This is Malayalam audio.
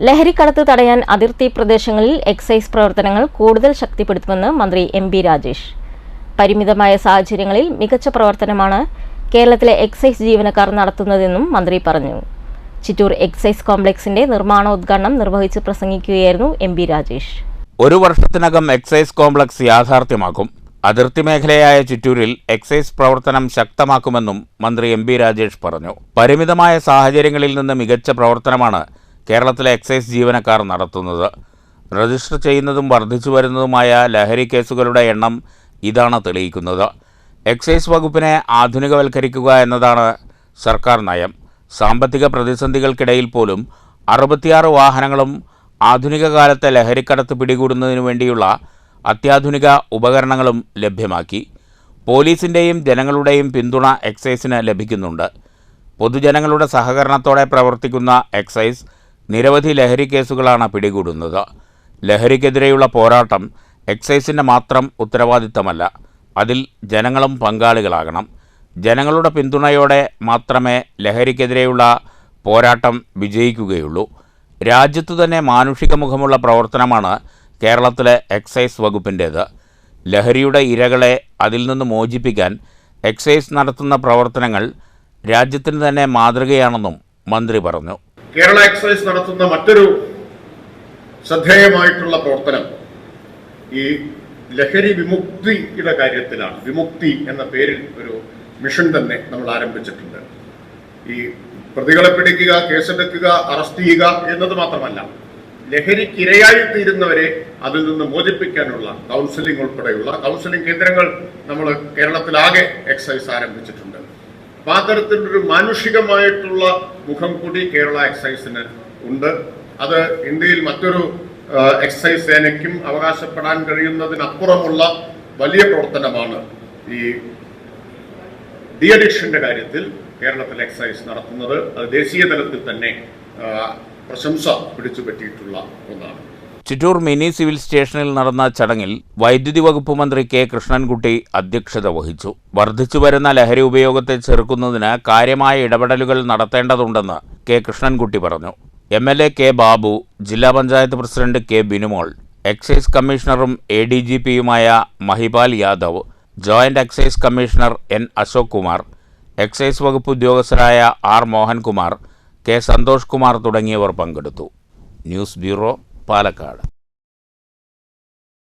ലഹരിക്കടത്ത് തടയാൻ അതിർത്തി പ്രദേശങ്ങളിൽ എക്സൈസ് പ്രവർത്തനങ്ങൾ കൂടുതൽ ശക്തിപ്പെടുത്തുമെന്ന് മന്ത്രി എം.ബി. രാജേഷ്. പരിമിതമായ സാഹചര്യങ്ങളിൽ മികച്ച പ്രവർത്തനമാണ് കേരളത്തിലെ എക്സൈസ് ജീവനക്കാർ നടത്തുന്നതെന്നും മന്ത്രി പറഞ്ഞു. ചിറ്റൂർ എക്സൈസ് കോംപ്ലക്സിന്റെ നിർമ്മാണോദ്ഘാടനം നിർവഹിച്ച് പ്രസംഗിക്കുകയായിരുന്നു എം.ബി. രാജേഷ്. ഒരു വർഷത്തിനകം എക്സൈസ് കോംപ്ലക്സ് യാഥാർത്ഥ്യമാക്കും. അതിർത്തി മേഖലയായ ചിറ്റൂരിൽ എക്സൈസ് പ്രവർത്തനം ശക്തമാക്കുമെന്നും മന്ത്രി എം.ബി. രാജേഷ് പറഞ്ഞു. പരിമിതമായ സാഹചര്യങ്ങളിൽ നിന്ന് മികച്ച പ്രവർത്തനമാണ് കേരളത്തിലെ എക്സൈസ് ജീവനക്കാർ നടത്തുന്നത്. രജിസ്റ്റർ ചെയ്യുന്നതും വർദ്ധിച്ചു വരുന്നതുമായ ലഹരി കേസുകളുടെ എണ്ണം ഇതാണ് തെളിയിക്കുന്നത്. എക്സൈസ് വകുപ്പിനെ ആധുനികവൽക്കരിക്കുക എന്നതാണ് സർക്കാർ നയം. സാമ്പത്തിക പ്രതിസന്ധികൾക്കിടയിൽ പോലും 66 വാഹനങ്ങളും ആധുനിക കാലത്തെ ലഹരിക്കടത്ത് പിടികൂടുന്നതിനു വേണ്ടിയുള്ള അത്യാധുനിക ഉപകരണങ്ങളും ലഭ്യമാക്കി. പോലീസിൻ്റെയും ജനങ്ങളുടെയും പിന്തുണ എക്സൈസിന് ലഭിക്കുന്നുണ്ട്. പൊതുജനങ്ങളുടെ സഹകരണത്തോടെ പ്രവർത്തിക്കുന്ന എക്സൈസ് നിരവധി ലഹരി കേസുകളാണ് പിടികൂടുന്നത്. ലഹരിക്കെതിരെയുള്ള പോരാട്ടം എക്സൈസിൻ്റെ മാത്രം ഉത്തരവാദിത്തമല്ല, അതിൽ ജനങ്ങളും പങ്കാളികളാകണം. ജനങ്ങളുടെ പിന്തുണയോടെ മാത്രമേ ലഹരിക്കെതിരെയുള്ള പോരാട്ടം വിജയിക്കുകയുള്ളൂ. രാജ്യത്തു തന്നെ മാനുഷിക മുഖമുള്ള പ്രവർത്തനമാണ് കേരളത്തിലെ എക്സൈസ് വകുപ്പിൻ്റേത്. ലഹരിയുടെ ഇരകളെ അതിൽ നിന്ന് മോചിപ്പിക്കാൻ എക്സൈസ് നടത്തുന്ന പ്രവർത്തനങ്ങൾ രാജ്യത്തിന് തന്നെ മാതൃകയാണെന്നും മന്ത്രി പറഞ്ഞു. കേരള എക്സൈസ് നടത്തുന്ന മറ്റൊരു ശ്രദ്ധേയമായിട്ടുള്ള പ്രവർത്തനം ഈ ലഹരി വിമുക്തിയുടെ കാര്യത്തിലാണ്. വിമുക്തി എന്ന പേരിൽ ഒരു മിഷൻ തന്നെ നമ്മൾ ആരംഭിച്ചിട്ടുണ്ട്. ഈ പ്രതികളെ പിടിക്കുക, കേസെടുക്കുക, അറസ്റ്റ് ചെയ്യുക എന്നത് മാത്രമല്ല, ലഹരിക്കിരയായി തീരുന്നവരെ അതിൽ നിന്ന് മോചിപ്പിക്കാനുള്ള കൗൺസിലിംഗ് ഉൾപ്പെടെയുള്ള കൗൺസിലിംഗ് കേന്ദ്രങ്ങൾ നമ്മൾ കേരളത്തിലാകെ എക്സൈസ് ആരംഭിച്ചിട്ടുണ്ട്. അപ്പം ആ തരത്തിലൊരു മാനുഷികമായിട്ടുള്ള മുഖം കൂടി കേരള എക്സൈസിന് ഉണ്ട്. അത് ഇന്ത്യയിൽ മറ്റൊരു എക്സൈസ് സേനയ്ക്കും അവകാശപ്പെടാൻ കഴിയുന്നതിനപ്പുറമുള്ള വലിയ പ്രവർത്തനമാണ് ഈ ഡി അഡിക്ഷന്റെ കാര്യത്തിൽ കേരളത്തിൽ എക്സൈസ് നടത്തുന്നത്. അത് ദേശീയ തലത്തിൽ തന്നെ പ്രശംസ പിടിച്ചുപറ്റിയിട്ടുള്ള ഒന്നാണ്. ചിറ്റൂർ മിനി സിവിൽ സ്റ്റേഷനിൽ നടന്ന ചടങ്ങിൽ വൈദ്യുതി വകുപ്പ് മന്ത്രി കെ കൃഷ്ണൻകുട്ടി അധ്യക്ഷത വഹിച്ചു. വർദ്ധിച്ചുവരുന്ന ലഹരി ഉപയോഗത്തെ ചെറുക്കുന്നതിന് കാര്യമായ ഇടപെടലുകൾ നടത്തേണ്ടതുണ്ടെന്ന് കെ കൃഷ്ണൻകുട്ടി പറഞ്ഞു. MLA കെ ബാബു, ജില്ലാ panchayat president K Binumol, excise കമ്മീഷണറും ADGPയുമായ Mahipal Yadav, joint excise commissioner N Ashok Kumar, excise വകുപ്പ് ഉദ്യോഗസ്ഥരായ R മോഹൻകുമാർ, കെ സന്തോഷ് കുമാർ തുടങ്ങിയവർ പങ്കെടുത്തു. News bureau, Palakkad.